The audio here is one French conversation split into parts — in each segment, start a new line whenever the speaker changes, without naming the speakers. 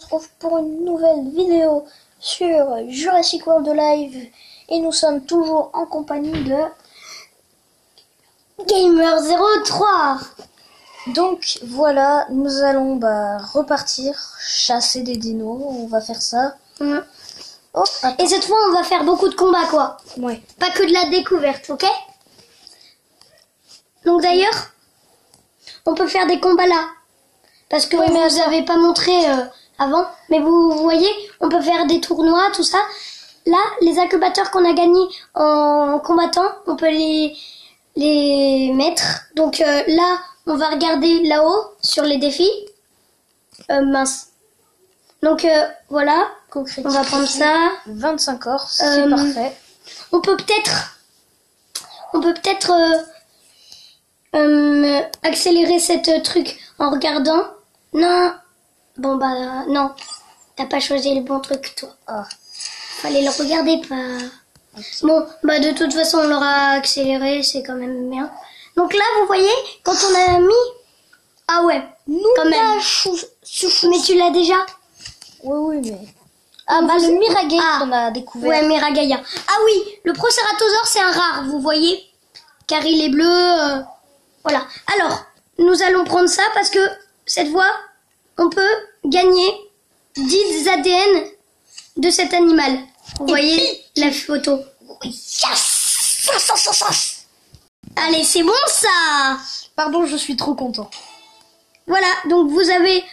retrouve pour une nouvelle vidéo sur Jurassic World Live et nous sommes toujours en compagnie de Gamer03. Donc voilà, nous allons repartir chasser des dinos, on va faire ça.
Oh, et cette fois on va faire beaucoup de combats quoi.
Ouais.
Pas que de la découverte, ok? Donc d'ailleurs, on peut faire des combats là. Parce que vous avez pas montré avant, mais vous voyez, on peut faire des tournois, tout ça. Là, les incubateurs qu'on a gagnés en combattant, on peut les mettre. Donc là, on va regarder là-haut sur les défis. Mince. Donc voilà, on va prendre ça.
25 or, c'est parfait.
On peut peut-être accélérer cette truc en regardant. Non. Bon non. T'as pas choisi le bon truc toi.
Oh.
Fallait le regarder pas. Okay. Bon, de toute façon on l'aura accéléré, c'est quand même bien. Donc là vous voyez, quand on a mis... Ah ouais, quand même. Mais tu l'as déjà?
Oui, mais... Ah le Miragaia qu'on a découvert.
Ouais, Miragaia. Ah oui, le Proceratosaure c'est un rare, vous voyez, car il est bleu. Voilà. Alors, nous allons prendre ça parce que cette fois, on peut gagner 10 ADN de cet animal. Vous voyez la photo. Yes! Allez, c'est bon ça.
Pardon, je suis trop content.
Voilà, donc vous voyez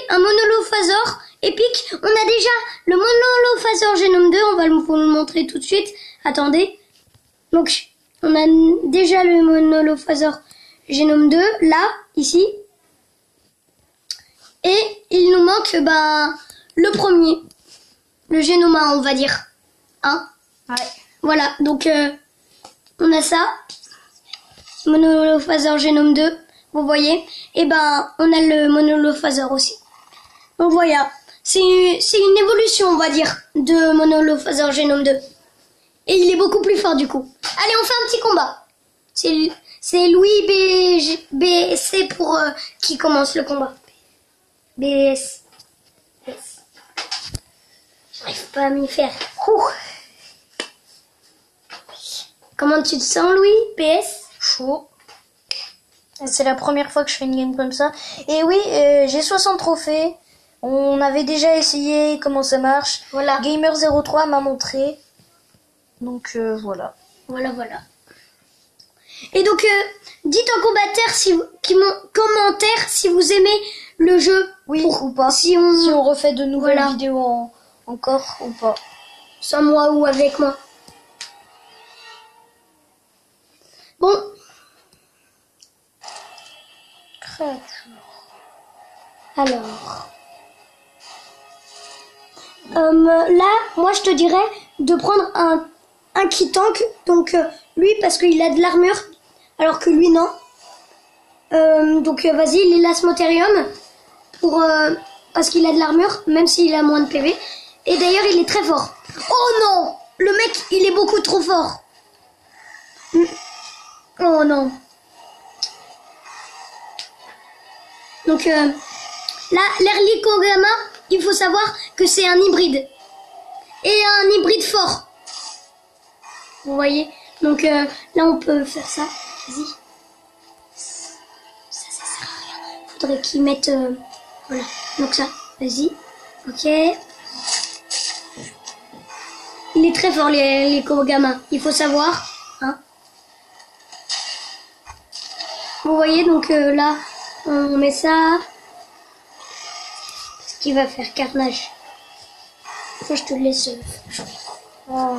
un monolophasaure épique. On a déjà le monolophasaure génome 2, on va vous le montrer tout de suite. Attendez. Donc, on a déjà le monolophasaure génome 2, là, ici. Et il nous manque le premier. Le génome 1, on va dire. Hein?
Ouais.
Voilà, donc on a ça. Monolophasaure génome 2, vous voyez. Et on a le monolophasaure aussi. Donc voilà, c'est une évolution, on va dire, de monolophasaure génome 2. Et il est beaucoup plus fort du coup. Allez, on fait un petit combat. C'est Louis BSC pour qui commence le combat. BS. J'arrive pas à m'y faire. Comment tu te sens, Louis? PS?
Chaud. C'est la première fois que je fais une game comme ça. Et oui, j'ai 60 trophées. On avait déjà essayé comment ça marche.
Voilà.
Gamer03 m'a montré. Donc voilà.
Voilà. Et donc, dites en commentaire si vous aimez le jeu.
Oui, ou pas. Si on refait de nouvelles vidéos encore ou pas.
Sans moi ou avec moi. Bon.
Créature.
Alors. Là, moi je te dirais de prendre un qui tank. Donc lui parce qu'il a de l'armure. Alors que lui non. Donc vas-y, l'Elasmotherium. Parce qu'il a de l'armure. Même s'il a moins de PV. Et d'ailleurs il est très fort. Oh non! Le mec il est beaucoup trop fort. Oh non. Donc là, l'Erlicogama, il faut savoir que c'est un hybride. Et un hybride fort. Vous voyez? Donc là, on peut faire ça. Vas-y. Ça sert à rien. Faudrait qu'ils mettent... voilà. Donc ça. Vas-y. Ok. Il est très fort, l'Erlicogama. Il faut savoir. Hein. Vous voyez? Donc là... On met ça. Ce qui va faire carnage. Faut que je te laisse.
Oh.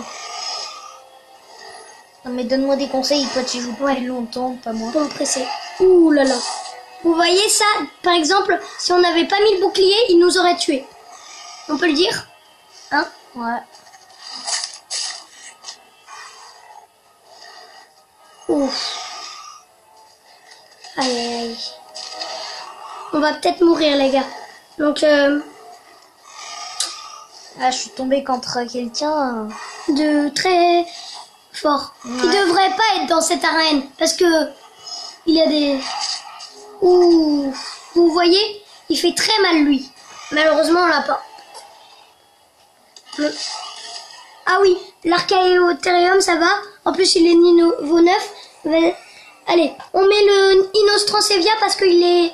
Non mais donne-moi des conseils, toi tu joues depuis longtemps, pas moi.
Bon, pressé. Ouh là là. Vous voyez ça? Par exemple, si on n'avait pas mis le bouclier, il nous aurait tués. On peut le dire? Hein?
Ouais.
Ouf. Aïe. On va peut-être mourir, les gars. Donc,
je suis tombée contre quelqu'un
de très fort. Ouais. Il devrait pas être dans cette arène parce que il y a des... Ouh, vous voyez, il fait très mal lui. Malheureusement, on l'a pas. Ah oui, l'Archaeotherium, ça va. En plus, il est niveau 9. Allez, on met le Inostrancevia parce qu'il est,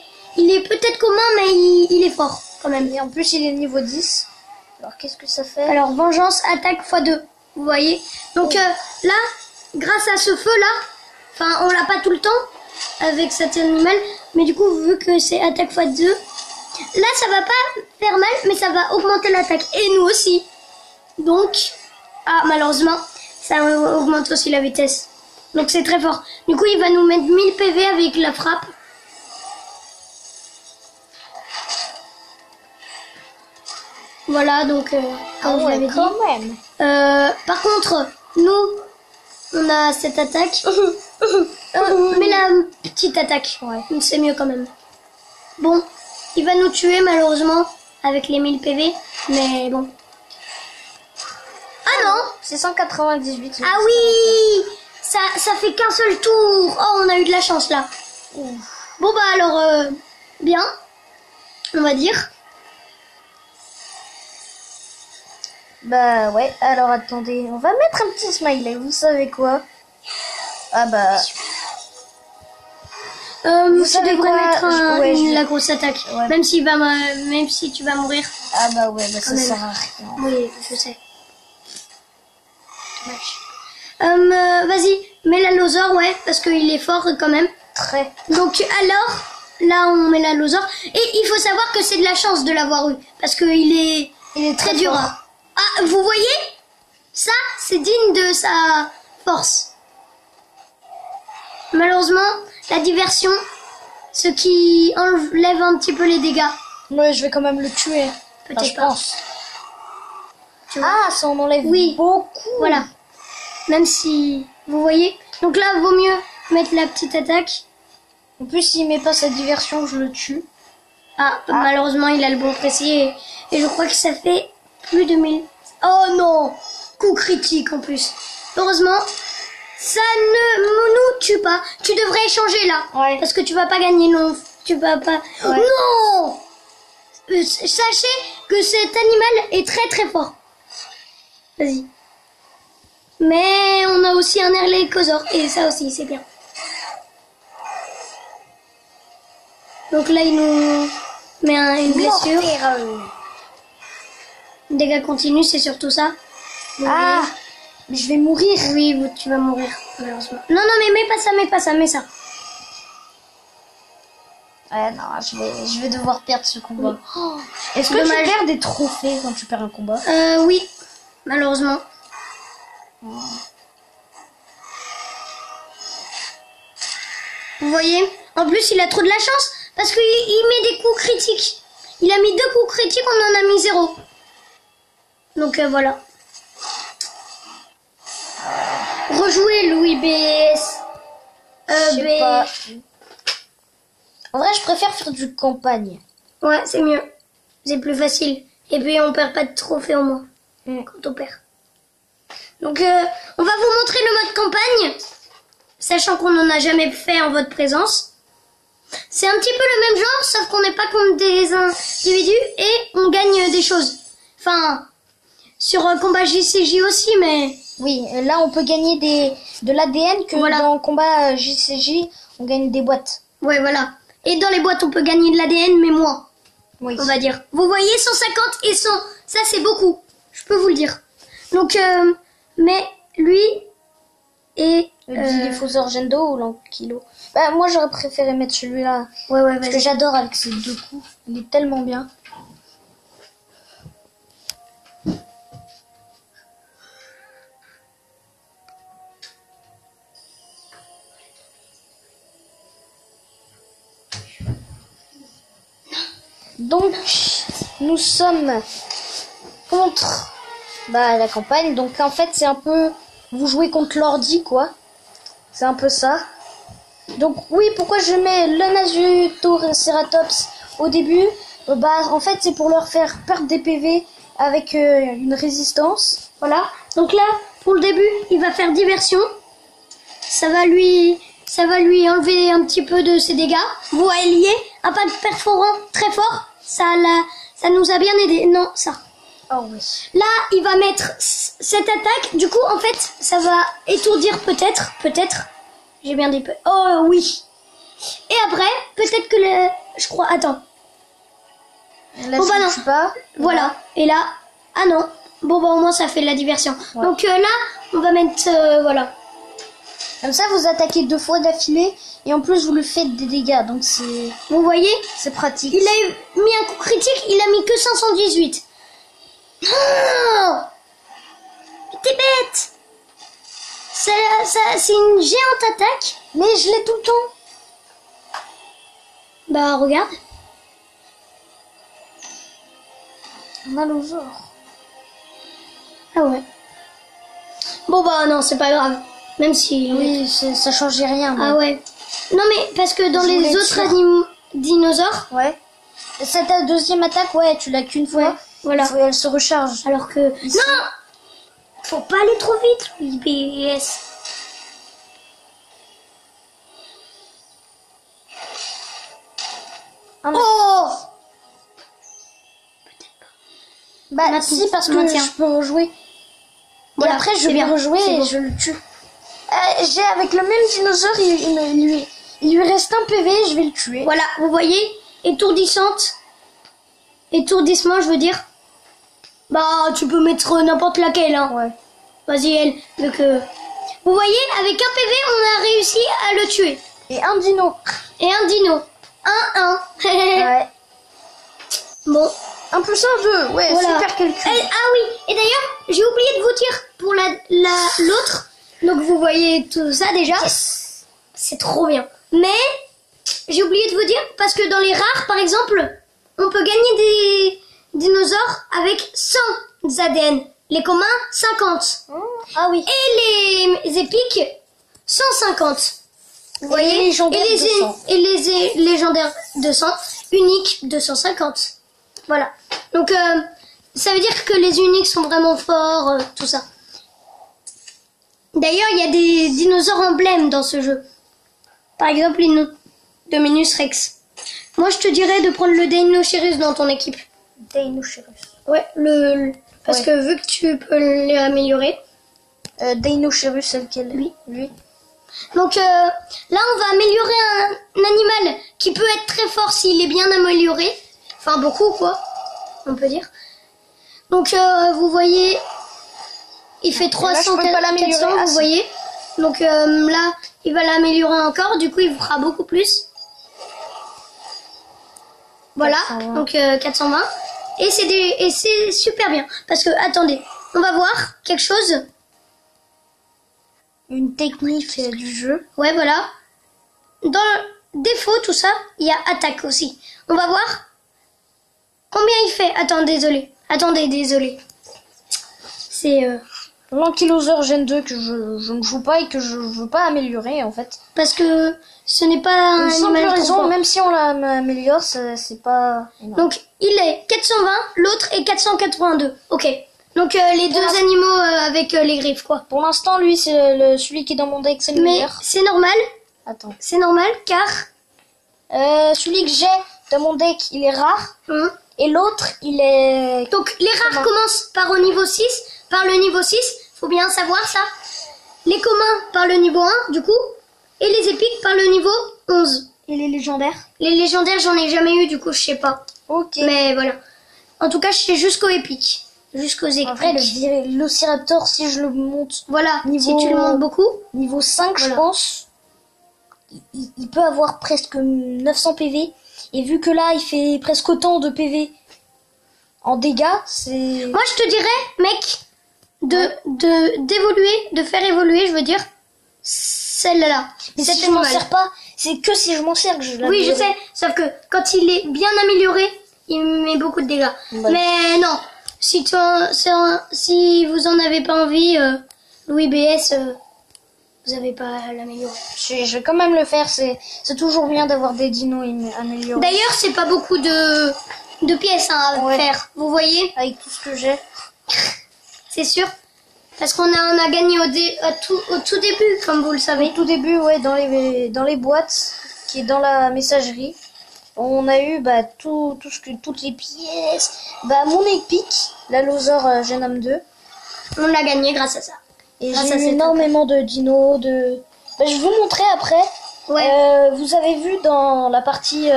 peut-être commun, mais il est fort quand même.
Et en plus, il est niveau 10. Alors, qu'est-ce que ça fait?
Alors, vengeance, attaque x2. Vous voyez? Donc là, grâce à ce feu-là, enfin, on l'a pas tout le temps avec cet animal, mais du coup, vu que c'est attaque x2, là, ça va pas faire mal, mais ça va augmenter l'attaque. Et nous aussi. Donc, malheureusement, ça augmente aussi la vitesse. Donc c'est très fort. Du coup, il va nous mettre 1000 PV avec la frappe. Voilà, donc, comme je l'avais dit.
Quand même.
Par contre, nous, on a cette attaque. Mais la petite attaque, c'est mieux quand même. Bon, il va nous tuer malheureusement avec les 1000 PV, mais bon. Ah non,
c'est 198.
Ah oui, ça fait qu'un seul tour. Oh, on a eu de la chance là. Bon bah alors, bien, on va dire.
Bah ouais, alors attendez, on va mettre un petit smiley, vous savez quoi? Ah bah...
tu devrais mettre la grosse attaque, même si tu vas mourir.
Ah bah ouais, bah ça sert à rien.
Oui, je sais. Vas-y, mets l'allosaure, ouais, parce qu'il est fort quand même.
Très.
Donc alors, là on met l'allosaure. Et il faut savoir que c'est de la chance de l'avoir eu, parce qu'il est très dur. Hein. Ah, vous voyez? Ça, c'est digne de sa force. Malheureusement, la diversion, ce qui enlève un petit peu les dégâts.
Ouais, je vais quand même le tuer.
Peut-être pas.
Pense. Ça en enlève beaucoup.
Voilà. Même si, vous voyez. Donc là, vaut mieux mettre la petite attaque.
En plus, s'il met pas sa diversion, je le tue.
Malheureusement, il a le bon précis. Et je crois que ça fait plus de 1000. Oh non! Coup critique en plus. Heureusement, ça ne nous tue pas. Tu devrais échanger là.
Ouais.
Parce que tu vas pas gagner, non. Tu vas pas...
Ouais.
Non! Sachez que cet animal est très très fort. Vas-y. Mais on a aussi un Erlécosaure. Et ça aussi, c'est bien. Donc là, il nous met une blessure. Dégâts continus, c'est surtout ça.
Mais je vais mourir.
Oui, tu vas mourir, malheureusement. Non, mais mets pas ça, mets ça.
Non, je vais devoir perdre ce combat.
Oui.
Est-ce que tu perds des trophées quand tu perds un combat?
Oui, malheureusement. Vous voyez? En plus, il a trop de la chance parce qu'il met des coups critiques. Il a mis 2 coups critiques, on en a mis 0. Donc voilà. Rejouer Louis BS.
Je sais pas. En vrai, je préfère faire du campagne.
Ouais, c'est mieux. C'est plus facile. Et puis, on perd pas de trophée au moins. Quand on perd. Donc, on va vous montrer le mode campagne. Sachant qu'on n'en a jamais fait en votre présence. C'est un petit peu le même genre, sauf qu'on n'est pas contre des individus et on gagne des choses. Enfin, sur combat JCJ aussi, mais...
Oui, là, on peut gagner de l'ADN que dans combat JCJ, on gagne des boîtes.
Ouais, voilà. Et dans les boîtes, on peut gagner de l'ADN, mais moins.
Oui.
On va dire. Vous voyez, 150 et 100. Ça, c'est beaucoup. Je peux vous le dire. Donc, mais lui et...
Le diffuseur Gendo ou l'Ankilo. Bah, moi, j'aurais préféré mettre celui-là.
Ouais,
parce que j'adore avec ces 2 coups. Il est tellement bien. Donc, nous sommes contre la campagne. Donc, en fait, c'est un peu... Vous jouez contre l'ordi, quoi. C'est un peu ça. Donc, oui, pourquoi je mets le Nasutoceratops au début? En fait, c'est pour leur faire perdre des PV avec une résistance.
Voilà. Donc là, pour le début, il va faire diversion. Ça va lui enlever un petit peu de ses dégâts. Vous voyez, un pack perforant très fort. Ça Ça nous a bien aidé. Non, ça.
Oh oui.
Là, il va mettre cette attaque. Du coup, en fait, ça va étourdir peut-être. Peut-être. J'ai bien dit oh oui. Et après, peut-être que le... Je crois... Attends.
Là,
bon, bah non.
Pas.
Voilà. Et là... Ah non. Bon, bah au moins, ça fait de la diversion.
Ouais.
Donc là, on va mettre... voilà.
Comme ça, vous attaquez 2 fois d'affilée. Et en plus, vous lui faites des dégâts. Donc c'est...
Vous voyez?
C'est pratique.
Il a mis un coup critique. Il a mis que 518. Oh, t'es bête. Ça, c'est une géante attaque.
Mais je l'ai tout le temps.
Bah regarde.
Malosaure.
Ah ouais. Bon bah non, c'est pas grave. Même si...
Oui, ça changeait rien. Mais...
Ah ouais. Non mais parce que dans
Je
les
voulais
autres dinosaures...
Ouais. Cette deuxième attaque, ouais, tu l'as qu'une fois.
Ouais, voilà.
Elle se recharge.
Alors que...
Ici.
Non. Faut pas aller trop vite, IBS.
Ah, mais...
Oh.
Bah si, parce que je peux rejouer.
Voilà,
et après, je vais
bien,
rejouer et
beau.
je le tue. J'ai avec le même dinosaure, il lui reste un PV, je vais le tuer.
Voilà, vous voyez, étourdissante. Étourdissement, je veux dire. Bah, tu peux mettre n'importe laquelle, hein.
Ouais.
Vas-y, elle. Donc, vous voyez, avec un PV, on a réussi à le tuer.
Et un dino.
Et un dino. 1-1.
Ouais.
Bon.
1 plus 1, 2. Ouais,
Voilà.
super calcul.
Ah oui, et d'ailleurs, j'ai oublié de vous dire pour l'autre. Donc, vous voyez tout ça déjà.
Yes.
C'est trop bien. Mais, j'ai oublié de vous dire, parce que dans les rares, par exemple, on peut gagner des dinosaures avec 100 ADN. Les communs, 50.
Ah oui.
Et les épiques, 150. Vous voyez,
les légendaires, 200.
et les légendaires 200, uniques 250. Voilà. Donc ça veut dire que les uniques sont vraiment forts, tout ça. D'ailleurs, il y a des dinosaures emblèmes dans ce jeu. Par exemple, Dominus Rex. Moi, je te dirais de prendre le Deinocheirus dans ton équipe.
Deinocheirus.
Ouais, parce
Ouais.
que vu que tu peux les améliorer.
Deinocheirus, c'est lequel?
Lui. Donc là, on va améliorer un animal qui peut être très fort s'il est bien amélioré. Enfin, beaucoup, quoi, on peut dire. Donc, vous voyez, il fait 300,
là, je peux pas l'améliorer.
400,
Ah,
vous
si.
voyez. Donc là, il va l'améliorer encore. Du coup, il fera beaucoup plus. Voilà,
420.
donc 420. Et c'est super bien. Parce que, attendez, on va voir quelque chose.
Une technique du jeu.
Ouais, voilà. Dans défaut, tout ça, il y a attaque aussi. On va voir combien il fait. Attendez, désolé. C'est
L'Ankyloseur Gen 2 que je ne joue pas et que je veux pas améliorer en fait.
parce que ce n'est pas un
Une simple
animal trop
raison,
fort.
même si on l'améliore, c'est pas énorme.
Donc, il est 420, l'autre est 482. Ok. Donc, les deux
l'instant-
animaux avec les griffes, quoi.
Pour l'instant, lui, c'est celui qui est dans mon deck, c'est le
Mais
meilleur.
c'est normal.
Attends.
C'est normal, car...
Celui que j'ai dans mon deck, il est rare.
Hein,
Et l'autre, il est...
donc, les rares
Comment
commencent par le niveau 6. Faut bien savoir ça. Les communs par le niveau 1, du coup. Et les épiques par le niveau 11.
Il est légendaire.
Les légendaires, j'en ai jamais eu, du coup, je sais pas.
Ok.
Mais voilà. En tout cas, je sais jusqu'au épique. Jusqu'aux épiques.
Après, l'Ociraptor, si je le monte
Voilà.
Niveau-
Si tu le montes beaucoup.
niveau 5,
Voilà.
je pense, il peut avoir presque 900 PV. Et vu que là, il fait presque autant de PV en dégâts, c'est...
Moi, je te dirais, mec, d'évoluer, de faire évoluer, je veux dire, celle-là.
Mais
Cet
si je m'en
animal.
sers pas, c'est que si je m'en sers que je
Oui, je
l'améliorerai.
sais. Sauf que quand il est bien amélioré, il met beaucoup de dégâts.
Ouais.
Mais non. Si vous en avez pas envie, Louis BS, vous avez pas à l'améliorer.
Je vais quand même le faire, c'est toujours bien d'avoir des dinos améliorés.
D'ailleurs, c'est pas beaucoup de pièces hein, à
Ouais.
faire. Vous voyez,
Avec tout ce que j'ai.
c'est sûr. Parce qu'on a gagné au tout début, comme vous le savez.
Au tout début, ouais, dans les boîtes, qui est dans la messagerie. On a eu bah, toutes les pièces. Bah, mon épique, la Loser Jeune Homme 2.
On l'a gagné grâce à ça.
Et
Grâce
j'ai
à
eu
cette
énormément de dinos. Bah, je vais vous montrer après.
Ouais.
Vous avez vu dans la partie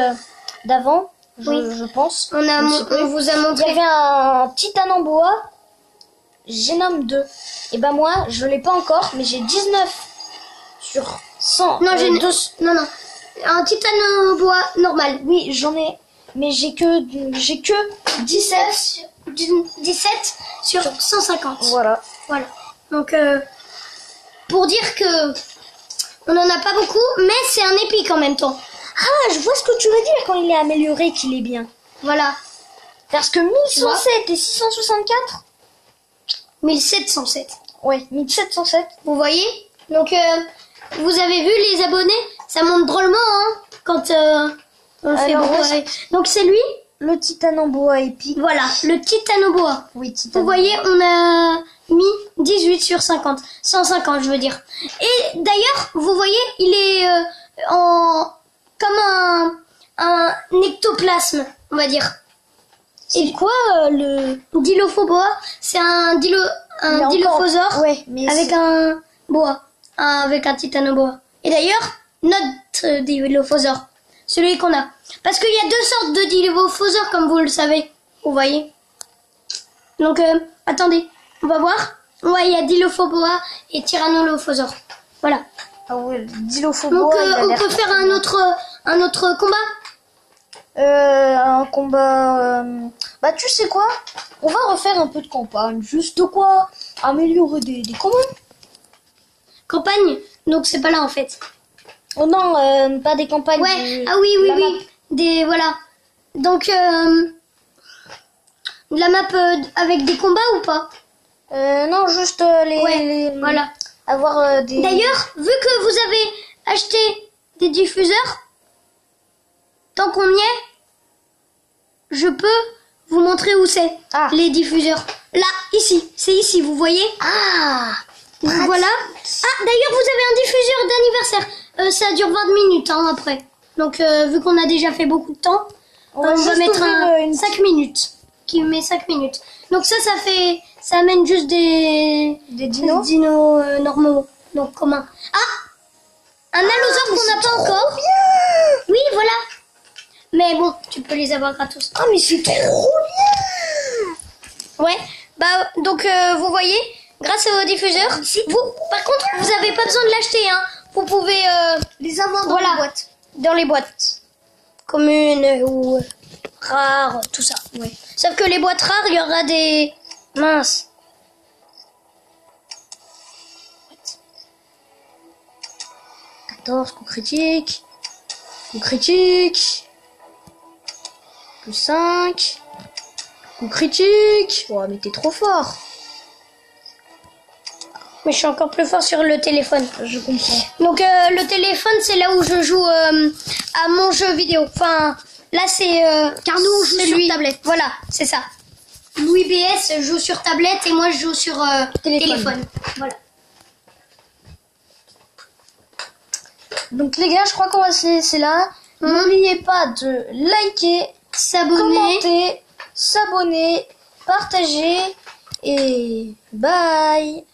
d'avant, je pense.
On vous a
Il y
montré.
avait un Titan en bois, Genome 2. Et bah moi, je l'ai pas encore, mais j'ai 19 sur 100.
Non, j'ai
deux-
non. Un titane au bois normal.
Oui, j'en ai, mais j'ai que 17.
17 sur 150.
Voilà.
Voilà. Donc, pour dire que on en a pas beaucoup, mais c'est un épique en même temps.
Ah, je vois ce que tu veux dire quand il est amélioré, qu'il est bien.
Voilà.
Parce que 1107 et 664.
1707.
Ouais, 1707.
Vous voyez? Donc, vous avez vu les abonnés? Ça monte drôlement, hein, quand on fait
Alors,
beaucoup.
ouais.
Donc, c'est lui.
Le Titan en bois épique.
Voilà, le titane au bois.
Oui, Titan.
Vous voyez, on a mis 18 sur 50. 150, je veux dire. Et d'ailleurs, vous voyez, il est comme un ectoplasme, on va dire.
C'est quoi le
Dilophoboa, c'est un
Il est
dilophosaure
encore- Ouais, mais
avec
c'est-
un boa, avec un titanoboa. Et d'ailleurs, notre dilophosaure, celui qu'on a. Parce qu'il y a deux sortes de dilophosaures, comme vous le savez. Vous voyez. Donc, attendez, on va voir. Ouais, il y a Dilophoboa et Tyrannolophosaure. Voilà.
Ah ouais, le Dilophoboa,
Donc,
il a
on
l'air
peut faire un autre combat.
un combat. Bah, tu sais quoi? On va refaire un peu de campagne. Juste de quoi améliorer des combats.
Campagne. Donc, c'est pas là, en fait.
Oh non, pas des campagnes.
Ouais, ah oui,
la map.
voilà. Donc, la map avec des combats ou pas?
Non, juste
Ouais, voilà.
avoir des.
D'ailleurs, vu que vous avez acheté des diffuseurs, tant qu'on y est, je peux vous montrer où c'est,
Ah.
les diffuseurs. Là, ici, c'est ici, vous voyez?
Ah.
Voilà. Ah, d'ailleurs, vous avez un diffuseur d'anniversaire. Ça dure 20 minutes hein, après. Donc, vu qu'on a déjà fait beaucoup de temps,
On va
on va
juste
mettre
ouvrir, une
5 minutes. Qui met 5 minutes. Donc ça amène juste des
dinos.
Normaux. Donc communs. Ah, un allosaure qu'on n'a pas encore.
Bien.
Oui, voilà. Mais bon, tu peux les avoir gratos.
Ah, mais c'est trop bien.
Ouais. Bah donc vous voyez, grâce au diffuseur, par contre, vous avez pas besoin de l'acheter hein. Vous pouvez
Les avoir dans
voilà,
les boîtes.
dans les boîtes communes ou rares, tout ça.
Ouais.
Sauf que les boîtes rares, il y aura des minces.
14, coup critique. Coup critique. Plus 5. Coup critique. Oh, mais t'es trop fort.
Mais je suis encore plus fort sur le téléphone.
Je comprends.
Donc le téléphone, c'est là où je joue à mon jeu vidéo. Enfin, là c'est...
Car nous, on joue sur tablette.
Voilà, c'est ça. Louis BS joue sur tablette et moi je joue sur téléphone. Voilà.
Donc les gars, je crois qu'on va se laisser là. N'oubliez pas de liker,
S'abonner.
commenter, s'abonner, partager et bye.